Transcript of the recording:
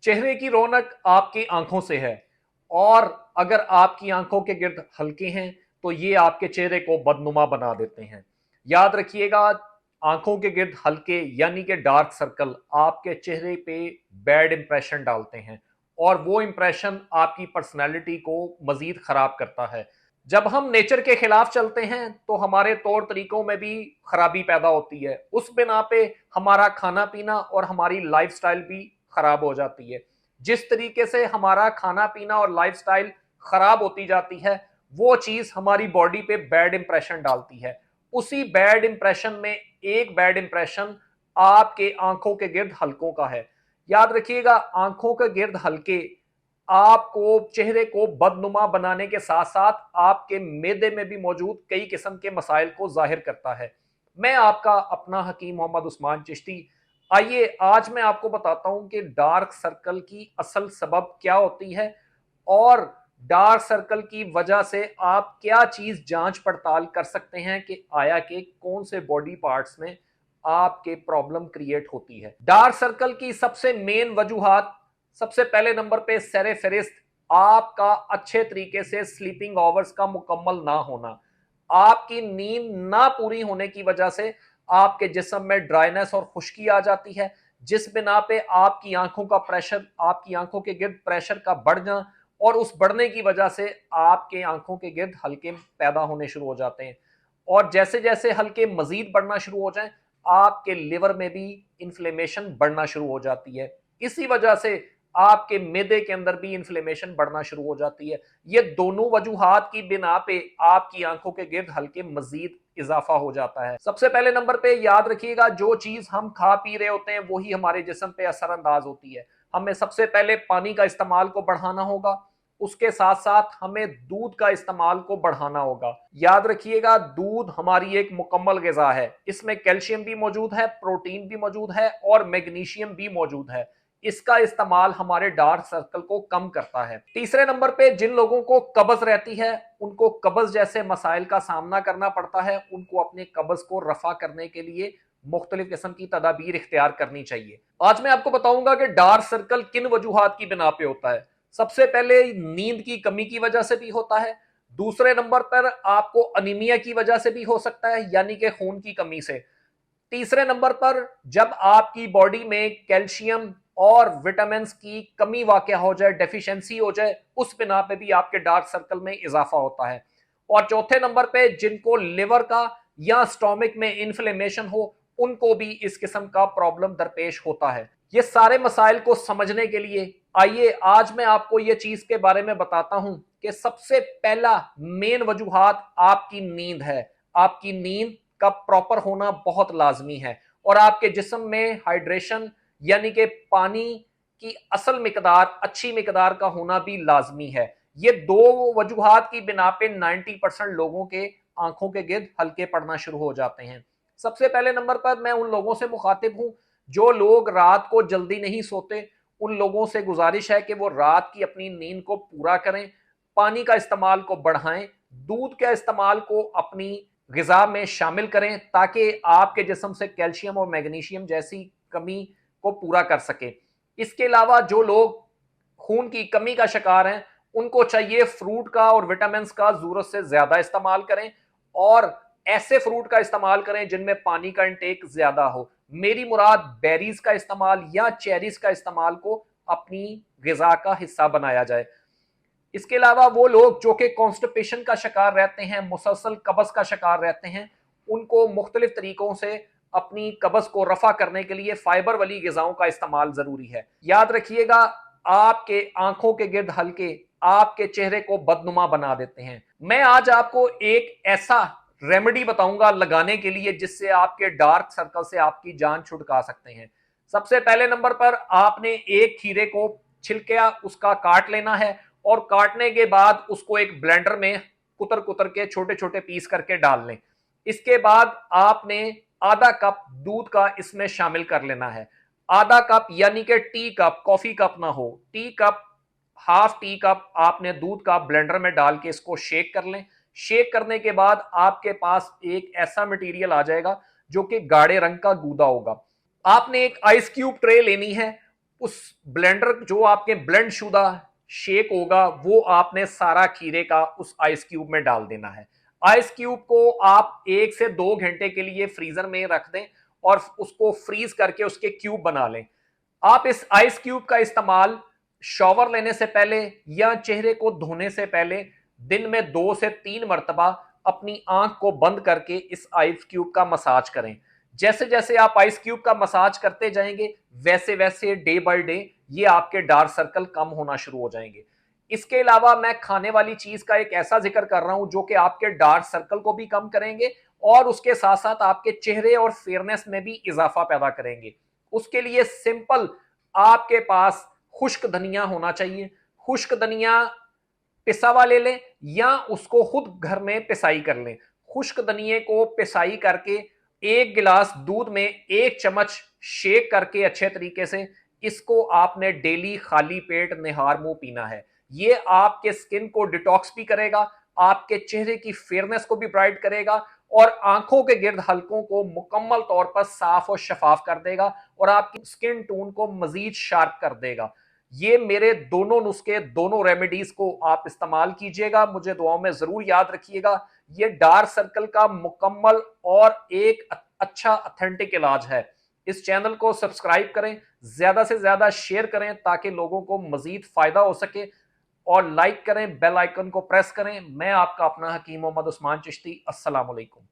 चेहरे की रौनक आपकी आंखों से है और अगर आपकी आंखों के गिर्द हल्के हैं तो ये आपके चेहरे को बदनुमा बना देते हैं। याद रखिएगा, आंखों के गिर्द हल्के यानी कि डार्क सर्कल आपके चेहरे पे बैड इंप्रेशन डालते हैं और वो इंप्रेशन आपकी पर्सनैलिटी को मजीद खराब करता है। जब हम नेचर के खिलाफ चलते हैं तो हमारे तौर तरीकों में भी खराबी पैदा होती है। उस बिना पे हमारा खाना पीना और हमारी लाइफस्टाइल भी खराब हो जाती है। जिस तरीके से हमारा खाना पीना और लाइफस्टाइल खराब होती जाती है, वो चीज हमारी बॉडी पे बैड इंप्रेशन डालती है। उसी बैड इंप्रेशन में एक बैड इंप्रेशन आपके आंखों के गिर्द हल्कों का है। याद रखिएगा, आंखों के गिर्द हल्के आपको चेहरे को बदनुमा बनाने के साथ साथ आपके मेदे में भी मौजूद कई किस्म के मसाइल को जाहिर करता है। मैं आपका अपना हकीम मोहम्मद उस्मान चिश्ती। आइए आज मैं आपको बताता हूं कि डार्क सर्कल की असल सबब क्या होती है और डार्क सर्कल की वजह से आप क्या चीज जांच पड़ताल कर सकते हैं कि आया के कौन से बॉडी पार्ट्स में आपके प्रॉब्लम क्रिएट होती है। डार्क सर्कल की सबसे मेन वजूहात, सबसे पहले नंबर पे सर फहरिस्त आपका अच्छे तरीके से स्लीपिंग आवर्स का मुकम्मल ना होना। आपकी नींद ना पूरी होने की वजह से आपके जिस्म में ड्राइनेस और खुश्की आ जाती है, जिस बिना पे आपकी आंखों का प्रेशर, आपकी आंखों के गिर्द प्रेशर का बढ़ना और उस बढ़ने की वजह से आपके आंखों के गिर्द हल्के पैदा होने शुरू हो जाते हैं। और जैसे जैसे हल्के मजीद बढ़ना शुरू हो जाएं, आपके लिवर में भी इन्फ्लेमेशन बढ़ना शुरू हो जाती है। इसी वजह से आपके मैदे के अंदर भी इन्फ्लेमेशन बढ़ना शुरू हो जाती है। ये दोनों वजूहात की बिना पे आपकी आंखों के गिर्द हल्के मजीद इजाफा हो जाता है। सबसे पहले नंबर पे याद रखिएगा, जो चीज हम खा पी रहे होते हैं वही हमारे जिस्म पे असरअंदाज होती है। हमें सबसे पहले पानी का इस्तेमाल को बढ़ाना होगा, उसके साथ साथ हमें दूध का इस्तेमाल को बढ़ाना होगा। याद रखिएगा, दूध हमारी एक मुकम्मल ग़िज़ा है। इसमें कैल्शियम भी मौजूद है, प्रोटीन भी मौजूद है और मैग्नीशियम भी मौजूद है। इसका इस्तेमाल हमारे डार्क सर्कल को कम करता है। तीसरे नंबर पे जिन लोगों को कब्ज रहती है, उनको कब्ज जैसे मसाइल का सामना करना पड़ता है, उनको अपने कब्ज को रफा करने के लिए मुख्तलिफ किस्म की तदाबीर इख्तियार करनी चाहिए। आज मैं आपको बताऊंगा कि डार्क सर्कल किन वजूहात की बिना पे होता है। सबसे पहले नींद की कमी की वजह से भी होता है। दूसरे नंबर पर आपको अनीमिया की वजह से भी हो सकता है, यानी कि खून की कमी से। तीसरे नंबर पर जब आपकी बॉडी में कैल्शियम और विटामिन की कमी वाक़या हो जाए, डेफिशिएंसी हो जाए, उस बिना पे भी आपके डार्क सर्कल में इजाफा होता है। और चौथे नंबर पे जिनको लिवर का या स्टोमिक में इन्फ्लेमेशन हो, उनको भी इस किस्म का प्रॉब्लम दरपेश होता है। ये सारे मसाइल को समझने के लिए आइए आज मैं आपको ये चीज के बारे में बताता हूं कि सबसे पहला मेन वजूहात आपकी नींद है। आपकी नींद का प्रॉपर होना बहुत लाजमी है और आपके जिस्म में हाइड्रेशन यानी कि पानी की असल मिकदार, अच्छी मिकदार का होना भी लाजमी है। ये दो वजूहात की बिना पे 90% लोगों के आंखों के गिर्द हल्के पड़ना शुरू हो जाते हैं। सबसे पहले नंबर पर मैं उन लोगों से मुखातिब हूं जो लोग रात को जल्दी नहीं सोते। उन लोगों से गुजारिश है कि वो रात की अपनी नींद को पूरा करें, पानी का इस्तेमाल को बढ़ाएं, दूध के इस्तेमाल को अपनी ग़िज़ा में शामिल करें ताकि आपके जिस्म से कैल्शियम और मैग्नीशियम जैसी कमी को पूरा कर सके। इसके अलावा जो लोग खून की कमी का शिकार हैं, उनको चाहिए फ्रूट का और विटामिन का ज़रूरत से ज़्यादा इस्तेमाल करें और ऐसे फ्रूट का इस्तेमाल करें जिनमें पानी का इंटेक ज़्यादा हो। मेरी मुराद बेरीज का इस्तेमाल या चेरीज का इस्तेमाल को अपनी ग़िज़ा का हिस्सा बनाया जाए। इसके अलावा वो लोग जो कि कॉन्स्टिपेशन का शिकार रहते हैं, मुसलसल कब्ज का शिकार रहते हैं, उनको मुख्तलिफ तरीकों से अपनी कब्ज को रफा करने के लिए फाइबर वाली ग़िज़ाओं का इस्तेमाल जरूरी है। याद रखिएगा, आपके आंखों के गिर्द हल्के आपके चेहरे को बदनुमा बना देते हैं। मैं आज आपको एक ऐसा रेमेडी बताऊंगा लगाने के लिए जिससे आपके डार्क सर्कल से आपकी जान छुटका सकते हैं। सबसे पहले नंबर पर आपने एक खीरे को छिलका उसका काट लेना है और काटने के बाद उसको एक ब्लेंडर में कुतर कुतर के छोटे छोटे पीस करके डाल लें। इसके बाद आपने आधा कप दूध का इसमें शामिल कर लेना है। आधा कप यानी कि टी कप, कॉफी कप ना हो, tea cup, half tea cup आपने दूध का ब्लेंडर में डाल के इसको शेक कर लें। शेक करने के बाद आपके पास एक ऐसा मटेरियल आ जाएगा जो कि गाढ़े रंग का गूदा होगा। आपने एक आइस क्यूब ट्रे लेनी है, उस ब्लेंडर जो आपके ब्लेंड शुदा शेक होगा वो आपने सारा खीरे का उस आइस क्यूब में डाल देना है। आइस क्यूब को आप 1 से 2 घंटे के लिए फ्रीजर में रख दें और उसको फ्रीज करके उसके क्यूब बना लें। आप इस आइस क्यूब का इस्तेमाल शॉवर लेने से पहले या चेहरे को धोने से पहले दिन में 2 से 3 मरतबा अपनी आंख को बंद करके इस आइस क्यूब का मसाज करें। जैसे जैसे आप आइस क्यूब का मसाज करते जाएंगे वैसे वैसे डे बाय डे ये आपके डार्क सर्कल कम होना शुरू हो जाएंगे। इसके अलावा मैं खाने वाली चीज का एक ऐसा जिक्र कर रहा हूं जो कि आपके डार्क सर्कल को भी कम करेंगे और उसके साथ साथ आपके चेहरे और फेयरनेस में भी इजाफा पैदा करेंगे। उसके लिए सिंपल आपके पास खुश्क धनिया होना चाहिए। खुश्क धनिया पिसा हुआ ले लें या उसको खुद घर में पिसाई कर लें। खुश्क धनिये को पिसाई करके 1 गिलास दूध में 1 चम्मच शेक करके अच्छे तरीके से इसको आपने डेली खाली पेट निहार मुंह पीना है। ये आपके स्किन को डिटॉक्स भी करेगा, आपके चेहरे की फेयरनेस को भी ब्राइट करेगा और आंखों के गिर्द हलकों को मुकम्मल तौर पर साफ और शफाफ कर देगा और आपकी स्किन टोन को मजीद शार्प कर देगा। ये मेरे दोनों नुस्खे, दोनों रेमेडीज को आप इस्तेमाल कीजिएगा, मुझे दुआओं में जरूर याद रखिएगा। ये डार्क सर्कल का मुकम्मल और एक अच्छा ऑथेंटिक इलाज है। इस चैनल को सब्सक्राइब करें, ज्यादा से ज्यादा शेयर करें ताकि लोगों को मजीद फायदा हो सके और लाइक करें, बेल आइकन को प्रेस करें। मैं आपका अपना हकीम मोहम्मद उस्मान चिश्ती। अस्सलाम वालेकुम।